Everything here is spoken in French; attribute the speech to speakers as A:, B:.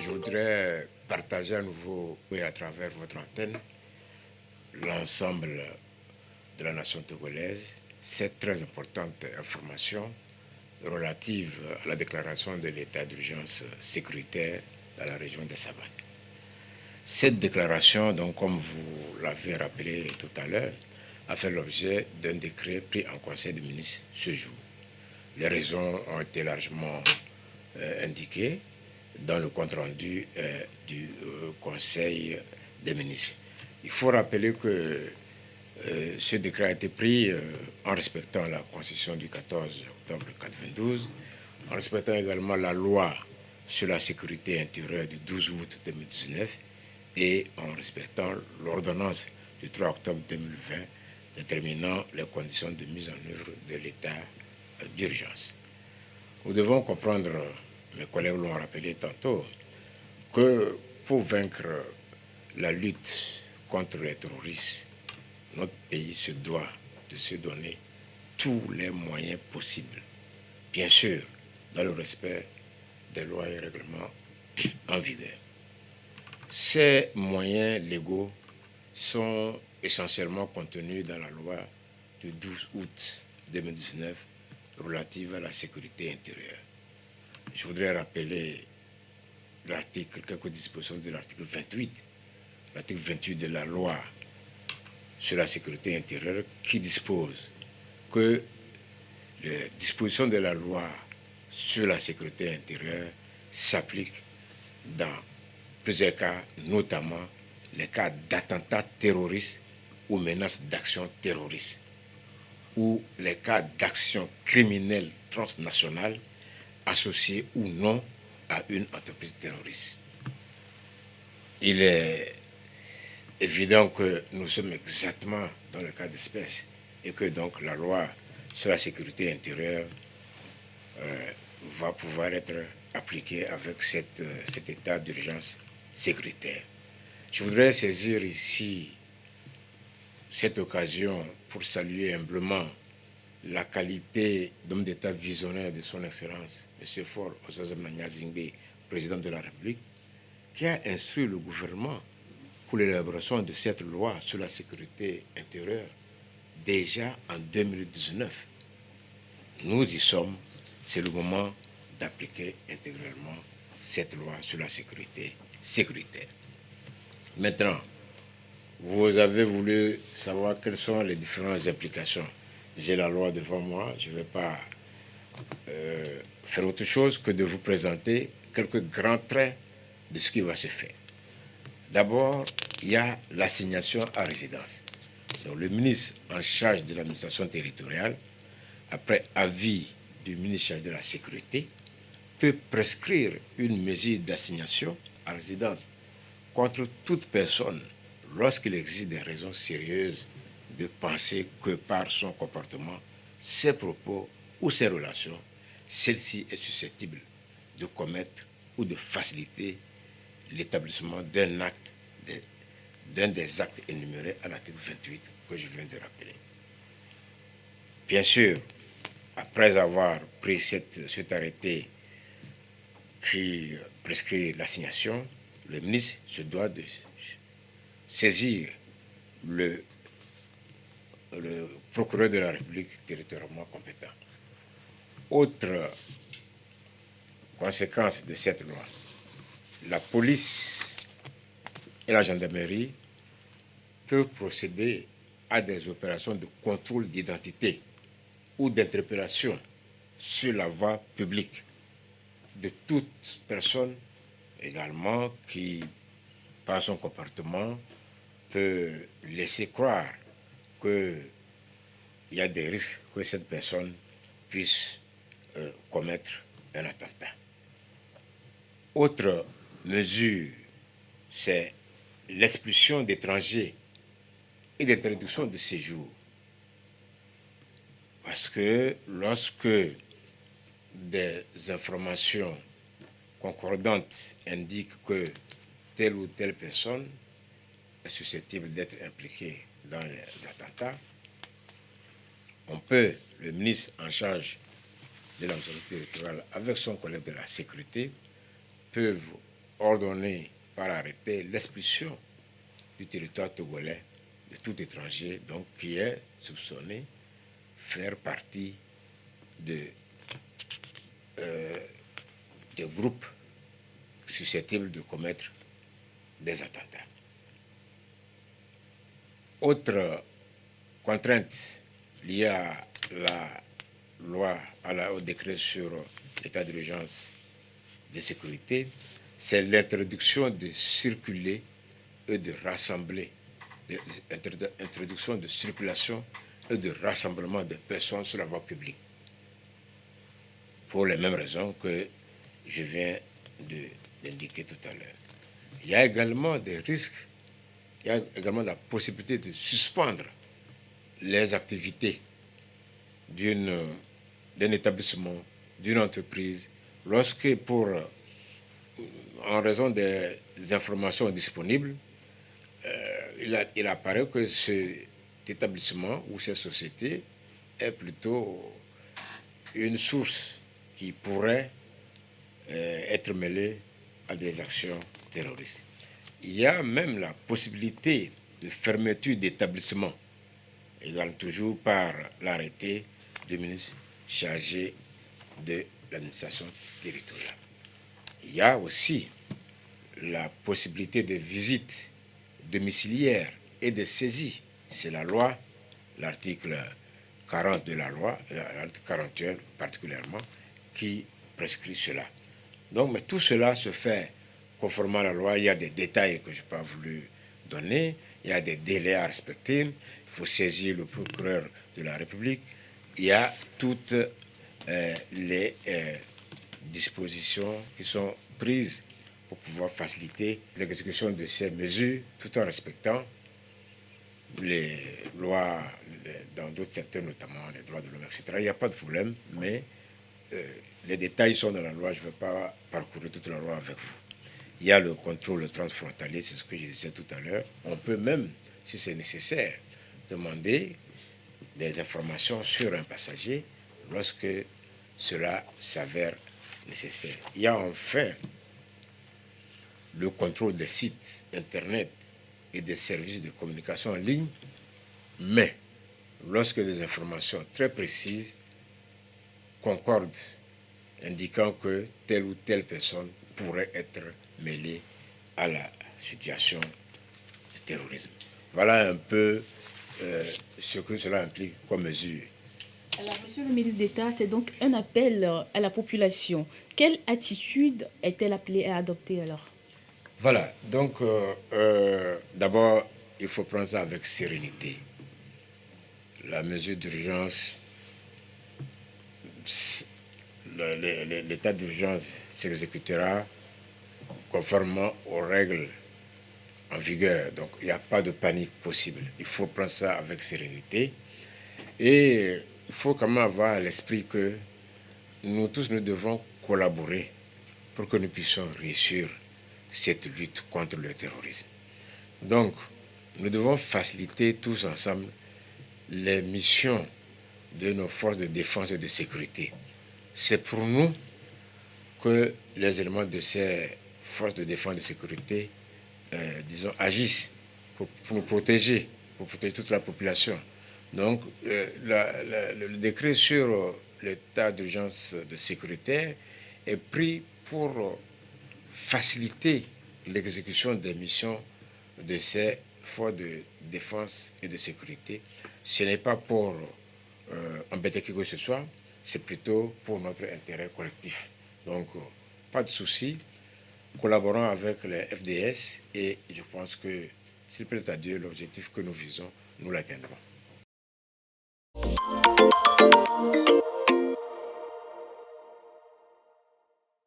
A: Je voudrais partager à nouveau et à travers votre antenne l'ensemble de la nation togolaise cette très importante information relative à la déclaration de l'état d'urgence sécuritaire dans la région des Savanes. Cette déclaration, donc, comme vous l'avez rappelé tout à l'heure, a fait l'objet d'un décret pris en Conseil des ministres ce jour. Les raisons ont été largement indiquées dans le compte-rendu du Conseil des ministres. Il faut rappeler que ce décret a été pris en respectant la Constitution du 14 octobre 1992, en respectant également la loi sur la sécurité intérieure du 12 août 2019 et en respectant l'ordonnance du 3 octobre 2020 déterminant les conditions de mise en œuvre de l'état d'urgence. Nous devons comprendre, mes collègues l'ont rappelé tantôt, que pour vaincre la lutte contre les terroristes, notre pays se doit de se donner tous les moyens possibles, bien sûr, dans le respect des lois et règlements en vigueur. Ces moyens légaux sont essentiellement contenus dans la loi du 12 août 2019 relative à la sécurité intérieure. Je voudrais rappeler quelques dispositions de l'article 28. L'article 28 de la loi sur la sécurité intérieure qui dispose que les dispositions de la loi sur la sécurité intérieure s'appliquent dans plusieurs cas, notamment les cas d'attentats terroristes ou menaces d'action terroriste, ou les cas d'actions criminelles transnationales associées ou non à une entreprise terroriste. Il est évident que nous sommes exactement dans le cas d'espèce et que donc la loi sur la sécurité intérieure va pouvoir être appliquée avec cet état d'urgence sécuritaire. Je voudrais saisir ici cette occasion pour saluer humblement la qualité d'homme d'État visionnaire de son Excellence, M. Faure Ozosemania Zingbe, président de la République, qui a instruit le gouvernement pour l'élaboration de cette loi sur la sécurité intérieure déjà en 2019. Nous y sommes, c'est le moment d'appliquer intégralement cette loi sur la sécurité sécuritaire. Maintenant, vous avez voulu savoir quelles sont les différentes implications. J'ai la loi devant moi, je ne vais pas faire autre chose que de vous présenter quelques grands traits de ce qui va se faire. D'abord, il y a l'assignation à résidence. Donc, le ministre en charge de l'administration territoriale, après avis du ministre chargé de la sécurité, peut prescrire une mesure d'assignation à résidence contre toute personne lorsqu'il existe des raisons sérieuses de penser que par son comportement, ses propos ou ses relations, celle-ci est susceptible de commettre ou de faciliter l'établissement d'un des actes énumérés à l'article 28 que je viens de rappeler. Bien sûr, après avoir pris cet arrêté qui prescrit l'assignation, le ministre se doit de saisir le procureur de la République territorialement compétent. Autre conséquence de cette loi, la police et la gendarmerie peuvent procéder à des opérations de contrôle d'identité ou d'interpellation sur la voie publique de toute personne également qui, par son comportement, peut laisser croire qu'il y a des risques que cette personne puisse commettre un attentat. Autre mesure, c'est l'expulsion d'étrangers et d'interdiction de séjour. Parce que lorsque des informations concordantes indiquent que telle ou telle personne est susceptible d'être impliquée dans les attentats, le ministre en charge de l'administration territoriale avec son collègue de la sécurité peuvent ordonné par arrêté l'expulsion du territoire togolais de tout étranger donc, qui est soupçonné faire partie des groupes susceptibles de commettre des attentats. Autre contrainte liée à la loi, au décret sur l'état d'urgence de sécurité, c'est l'introduction de circuler et de rassembler, introduction de circulation et de rassemblement de personnes sur la voie publique. Pour les mêmes raisons que je viens d'indiquer tout à l'heure. Il y a également des risques, il y a également la possibilité de suspendre les activités d'un établissement, d'une entreprise, lorsque en raison des informations disponibles, il apparaît que cet établissement ou cette société est plutôt une source qui pourrait être mêlée à des actions terroristes. Il y a même la possibilité de fermeture d'établissements, également toujours par l'arrêté du ministre chargé de l'administration territoriale. Il y a aussi la possibilité de visites domiciliaires et de saisies. C'est la loi, l'article 40 de la loi, l'article 41 particulièrement, qui prescrit cela. Donc, mais tout cela se fait conformément à la loi. Il y a des détails que je n'ai pas voulu donner. Il y a des délais à respecter. Il faut saisir le procureur de la République. Il y a toutes les dispositions qui sont prises pour pouvoir faciliter l'exécution de ces mesures tout en respectant les lois dans d'autres secteurs, notamment les droits de l'homme, etc. Il n'y a pas de problème, mais les détails sont dans la loi. Je ne vais pas parcourir toute la loi avec vous. Il y a le contrôle transfrontalier, c'est ce que je disais tout à l'heure. On peut même, si c'est nécessaire, demander des informations sur un passager lorsque cela s'avère nécessaire. Il y a enfin le contrôle des sites Internet et des services de communication en ligne, mais lorsque des informations très précises concordent, indiquant que telle ou telle personne pourrait être mêlée à la situation de terrorisme. Voilà un peu ce que cela implique comme mesure.
B: Alors, Monsieur le ministre d'État, c'est donc un appel à la population. Quelle attitude est-elle appelée à adopter alors?
A: Voilà, donc d'abord, il faut prendre ça avec sérénité. La mesure d'urgence, l'état d'urgence s'exécutera conformément aux règles en vigueur. Donc, il n'y a pas de panique possible. Il faut prendre ça avec sérénité. Et il faut quand même avoir à l'esprit que nous tous, nous devons collaborer pour que nous puissions réussir cette lutte contre le terrorisme. Donc, nous devons faciliter tous ensemble les missions de nos forces de défense et de sécurité. C'est pour nous que les éléments de ces forces de défense et de sécurité, agissent pour nous protéger, pour protéger toute la population. Donc, le décret sur l'état d'urgence de sécurité est pris pour faciliter l'exécution des missions de ces forces de défense et de sécurité. Ce n'est pas pour embêter qui que ce soit, c'est plutôt pour notre intérêt collectif. Donc, pas de souci, collaborons avec les FDS et je pense que, s'il plaît à Dieu, l'objectif que nous visons, nous l'atteindrons.